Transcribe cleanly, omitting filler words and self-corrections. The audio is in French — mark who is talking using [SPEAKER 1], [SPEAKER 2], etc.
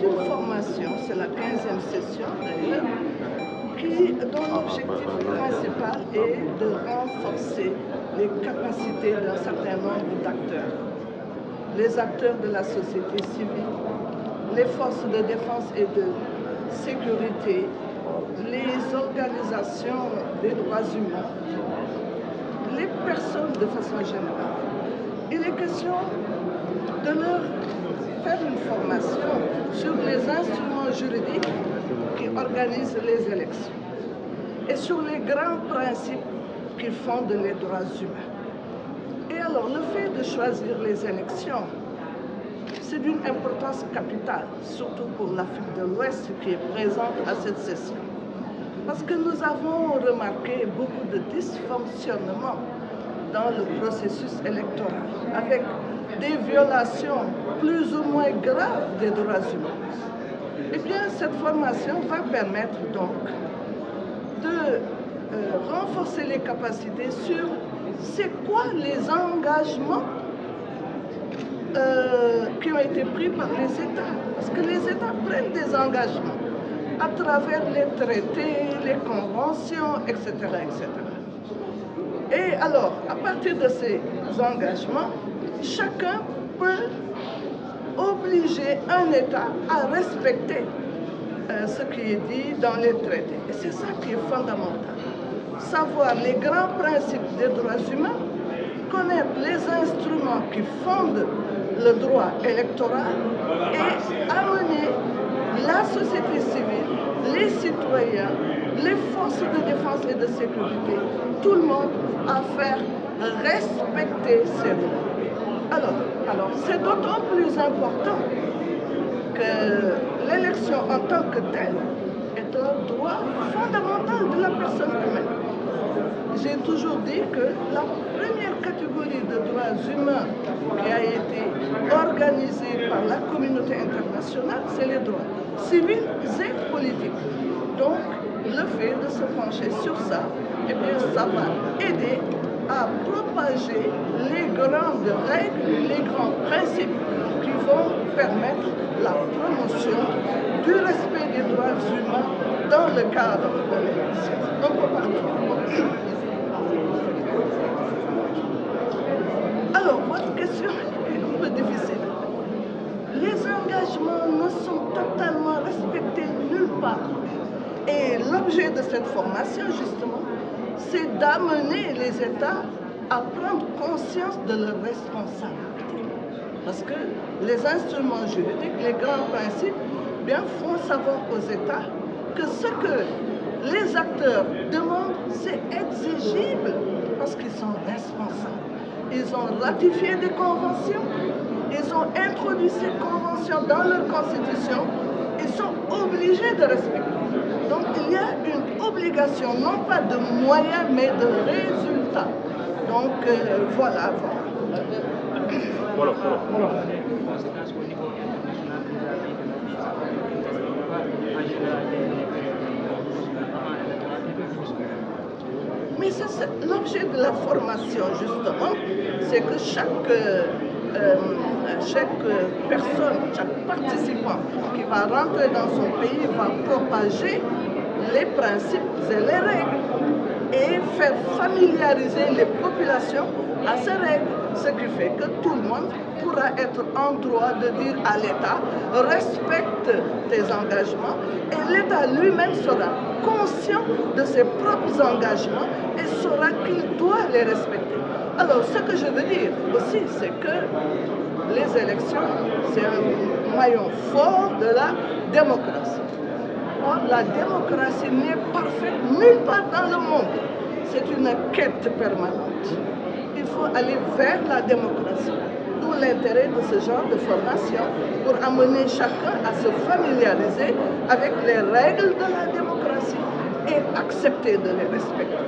[SPEAKER 1] une formation, c'est la 15e session d'ailleurs, dont l'objectif principal est de renforcer les capacités d'un certain nombre d'acteurs. Les acteurs de la société civile, les forces de défense et de sécurité, les organisations des droits humains, les personnes de façon générale. Il est question de leur faire une formation sur les instruments juridiques qui organisent les élections et sur les grands principes qui fondent les droits humains. Et alors, le fait de choisir les élections, c'est d'une importance capitale, surtout pour l'Afrique de l'Ouest qui est présente à cette session. Parce que nous avons remarqué beaucoup de dysfonctionnements dans le processus électoral, avec des violations plus ou moins graves des droits humains. Eh bien, cette formation va permettre donc de renforcer les capacités sur c'est quoi les engagements qui ont été pris par les États. Parce que les États prennent des engagements à travers les traités, les conventions, etc., etc. Et alors, à partir de ces engagements, chacun peut obliger un État à respecter ce qui est dit dans les traités. Et c'est ça qui est fondamental. Savoir les grands principes des droits humains, connaître les instruments qui fondent le droit électoral et amener la société civile, les citoyens, les forces de défense et de sécurité, tout le monde à faire respecter ces droits. Alors c'est d'autant plus important que l'élection en tant que telle est un droit fondamental de la personne humaine. J'ai toujours dit que la première catégorie de droits humains qui a été organisée par la communauté internationale, c'est les droits civils et politiques. Donc, le fait de se pencher sur ça, eh bien, ça va aider à propager les grandes règles, les grands principes qui vont permettre la promotion du respect des droits humains dans le cadre de l'élection, un peu partout. Alors, votre question est un peu difficile. Les engagements ne sont totalement respectés nulle part. Et l'objet de cette formation, justement, c'est d'amener les États à prendre conscience de leurs responsabilités. Parce que les instruments juridiques, les grands principes, bien, font savoir aux États que ce que les acteurs demandent, c'est exigible parce qu'ils sont responsables. Ils ont ratifié des conventions, ils ont introduit ces conventions dans leur constitution, ils sont obligés de respecter. Donc il y a une obligation, non pas de moyens, mais de résultats. Donc voilà. Mais c'est l'objet de la formation, justement, c'est que chaque personne, chaque participant qui va rentrer dans son pays va propager les principes et les règles et faire familiariser les populations à ces règles, ce qui fait que tout le monde pourra être en droit de dire à l'État « respecte tes engagements » et l'État lui-même sera conscient de ses propres engagements et saura qu'il doit les respecter. Alors, ce que je veux dire aussi, c'est que les élections, c'est un maillon fort de la démocratie. Or, la démocratie n'est parfaite nulle part dans le monde. C'est une quête permanente. Il faut aller vers la démocratie. D'où l'intérêt de ce genre de formation pour amener chacun à se familiariser avec les règles de la démocratie et accepter de les respecter.